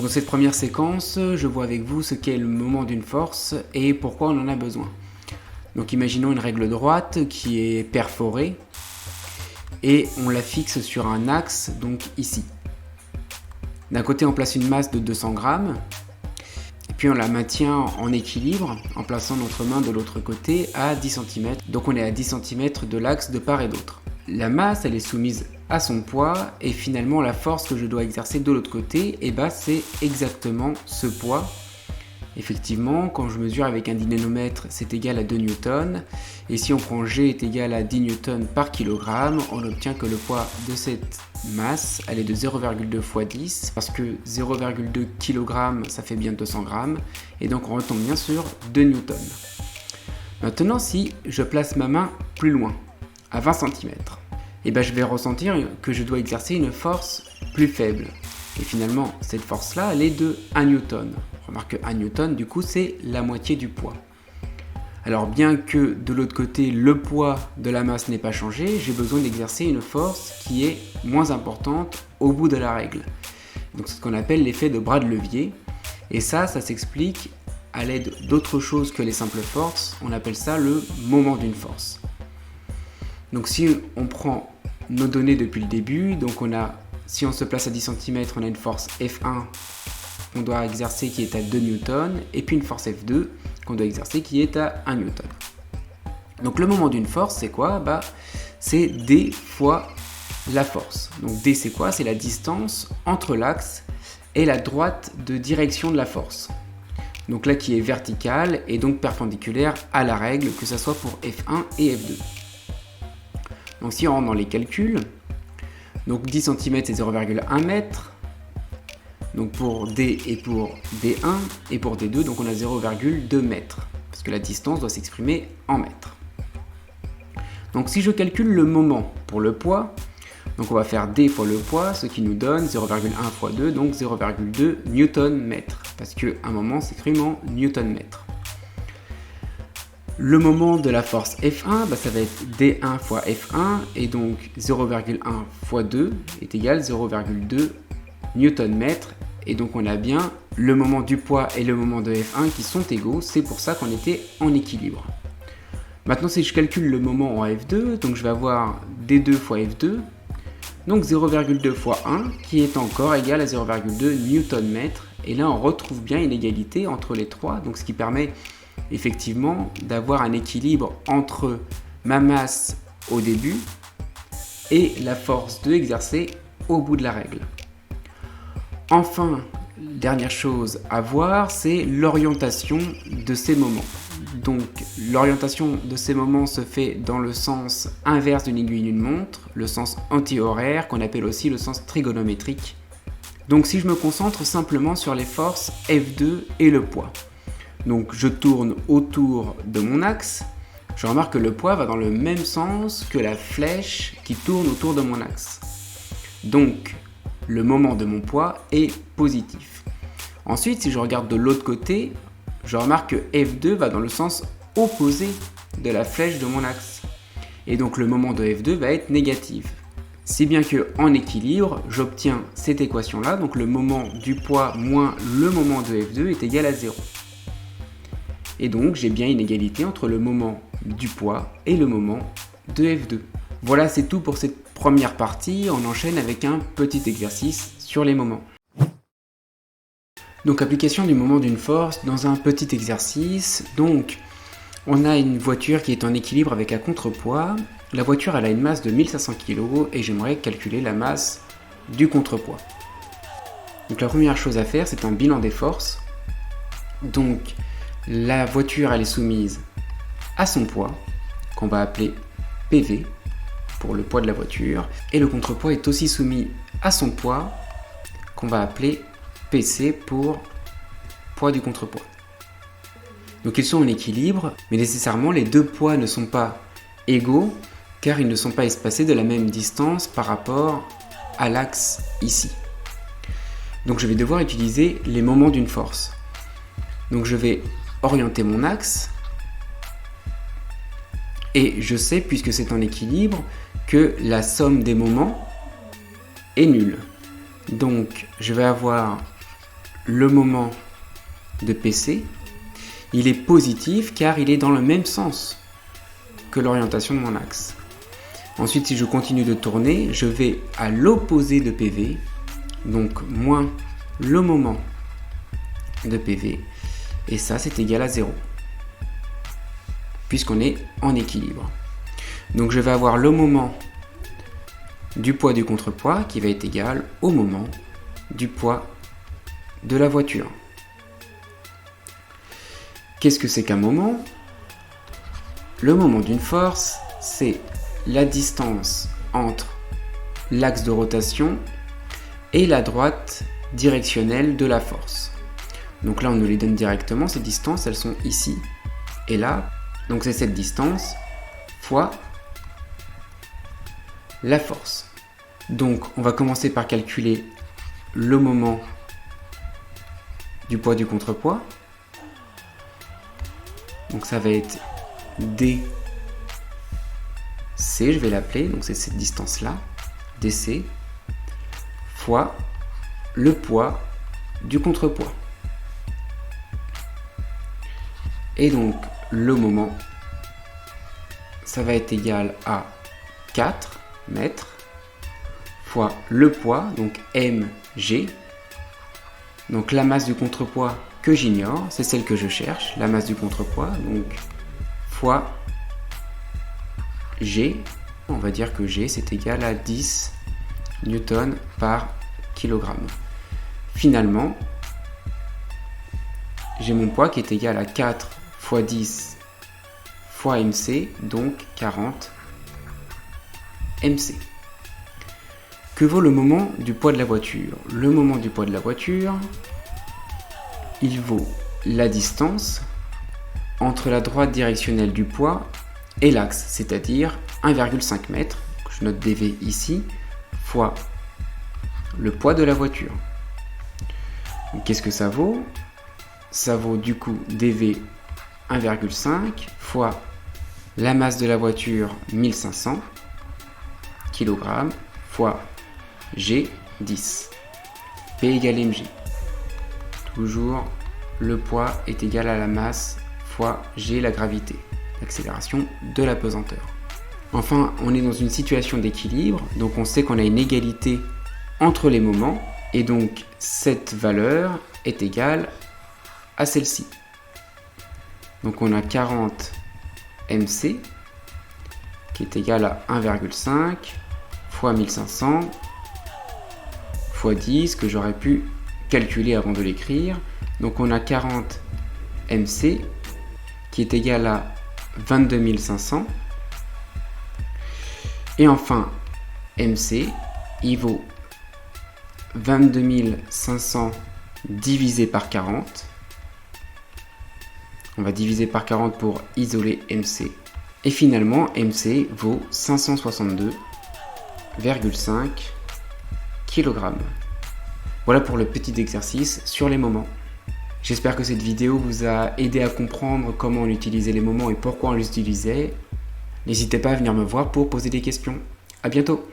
dans cette première séquence, je vois avec vous ce qu'est le moment d'une force et pourquoi on en a besoin. Donc imaginons une règle droite qui est perforée et on la fixe sur un axe, donc ici. D'un côté on place une masse de 200 grammes, et puis on la maintient en équilibre en plaçant notre main de l'autre côté à 10 cm. Donc on est à 10 cm de l'axe de part et d'autre. La masse elle est soumise à son poids et finalement la force que je dois exercer de l'autre côté, c'est exactement ce poids. Effectivement, quand je mesure avec un dynanomètre, c'est égal à 2 newtons. Et si on prend G est égal à 10 newtons par kilogramme, on obtient que le poids de cette masse, elle est de 0,2 fois 10, parce que 0,2 kg, ça fait bien 200 grammes. Et donc on retombe bien sur 2 newtons. Maintenant, si je place ma main plus loin, à 20 cm, je vais ressentir que je dois exercer une force plus faible. Et finalement, cette force-là, elle est de 1 newton. Remarque que 1 newton, du coup, c'est la moitié du poids. Alors, bien que de l'autre côté, le poids de la masse n'ait pas changé, j'ai besoin d'exercer une force qui est moins importante au bout de la règle. Donc, c'est ce qu'on appelle l'effet de bras de levier. Et ça s'explique à l'aide d'autre chose que les simples forces. On appelle ça le moment d'une force. Donc, si on prend nos données depuis le début, donc si on se place à 10 cm, on a une force F1 qu'on doit exercer qui est à 2 newtons, et puis une force F2 qu'on doit exercer qui est à 1 newton. Donc le moment d'une force, c'est quoi ? C'est D fois la force. Donc D, c'est quoi ? C'est la distance entre l'axe et la droite de direction de la force. Donc là, qui est verticale et donc perpendiculaire à la règle, que ce soit pour F1 et F2. Donc si on rentre dans les calculs, donc 10 cm c'est 0,1 m. Donc pour D et pour D1 et pour D2, donc on a 0,2 m. Parce que la distance doit s'exprimer en mètres. Donc si je calcule le moment pour le poids, donc on va faire D fois le poids, ce qui nous donne 0,1 fois 2, donc 0,2 Nm. Parce qu'un moment s'exprime en Nm. Le moment de la force F1, ça va être D1 fois F1, et donc 0,1 fois 2 est égal à 0,2 Nm, et donc on a bien le moment du poids et le moment de F1 qui sont égaux, c'est pour ça qu'on était en équilibre. Maintenant si je calcule le moment en F2, donc je vais avoir D2 fois F2, donc 0,2 fois 1 qui est encore égal à 0,2 Nm, et là on retrouve bien une égalité entre les trois, donc ce qui permet effectivement d'avoir un équilibre entre ma masse au début et la force 2 exercée au bout de la règle. Enfin, dernière chose à voir, c'est l'orientation de ces moments. Donc l'orientation de ces moments se fait dans le sens inverse d'une aiguille d'une montre, le sens anti-horaire qu'on appelle aussi le sens trigonométrique. Donc si je me concentre simplement sur les forces F2 et le poids. Donc je tourne autour de mon axe, je remarque que le poids va dans le même sens que la flèche qui tourne autour de mon axe. Donc le moment de mon poids est positif. Ensuite, si je regarde de l'autre côté, je remarque que F2 va dans le sens opposé de la flèche de mon axe. Et donc le moment de F2 va être négatif. Si bien que en équilibre, j'obtiens cette équation-là, donc le moment du poids moins le moment de F2 est égal à 0. Et donc j'ai bien une égalité entre le moment du poids et le moment de F2. Voilà, c'est tout pour cette première partie. On enchaîne avec un petit exercice sur les moments. Donc application du moment d'une force dans un petit exercice. Donc on a une voiture qui est en équilibre avec un contrepoids. La voiture elle a une masse de 1500 kg et j'aimerais calculer la masse du contrepoids. Donc la première chose à faire, c'est un bilan des forces. Donc la voiture elle est soumise à son poids, qu'on va appeler PV pour le poids de la voiture, et le contrepoids est aussi soumis à son poids, qu'on va appeler PC pour poids du contrepoids. Donc ils sont en équilibre, mais nécessairement les deux poids ne sont pas égaux, car ils ne sont pas espacés de la même distance par rapport à l'axe ici. Donc je vais devoir utiliser les moments d'une force. Donc je vais orienter mon axe, et je sais, puisque c'est en équilibre, que la somme des moments est nulle. Donc je vais avoir le moment de PC, il est positif car il est dans le même sens que l'orientation de mon axe. Ensuite, si je continue de tourner, je vais à l'opposé de PV, donc moins le moment de PV, et ça c'est égal à 0, puisqu'on est en équilibre. Donc je vais avoir le moment du poids du contrepoids qui va être égal au moment du poids de la voiture. Qu'est-ce que c'est qu'un moment? Le moment d'une force, c'est la distance entre l'axe de rotation et la droite directionnelle de la force. Donc là, on nous les donne directement, ces distances, elles sont ici et là. Donc c'est cette distance fois la force. Donc on va commencer par calculer le moment du poids du contrepoids. Donc ça va être DC, je vais l'appeler, donc c'est cette distance-là, DC, fois le poids du contrepoids. Et donc le moment, ça va être égal à 4 mètres fois le poids, donc mg. Donc la masse du contrepoids que j'ignore, c'est celle que je cherche, la masse du contrepoids, donc fois g. On va dire que g c'est égal à 10 newtons par kilogramme. Finalement, j'ai mon poids qui est égal à 4 fois 10 fois mc, donc 40 mc. Que vaut le moment du poids de la voiture? Le moment du poids de la voiture, il vaut la distance entre la droite directionnelle du poids et l'axe, c'est-à-dire 1,5 m, je note dv ici, fois le poids de la voiture. Qu'est-ce que ça vaut? Ça vaut du coup dv 1,5 fois la masse de la voiture 1500 kg fois G 10. P égale mg. Toujours le poids est égal à la masse fois G la gravité, l'accélération de la pesanteur. Enfin, on est dans une situation d'équilibre, donc on sait qu'on a une égalité entre les moments, et donc cette valeur est égale à celle-ci. Donc on a 40 mc qui est égal à 1,5 fois 1500 fois 10 que j'aurais pu calculer avant de l'écrire. Donc on a 40 mc qui est égal à 22 500. Et enfin, mc, il vaut 22 500 divisé par 40. On va diviser par 40 pour isoler mc. Et finalement, mc vaut 562,5 kg. Voilà pour le petit exercice sur les moments. J'espère que cette vidéo vous a aidé à comprendre comment on utilisait les moments et pourquoi on les utilisait. N'hésitez pas à venir me voir pour poser des questions. À bientôt!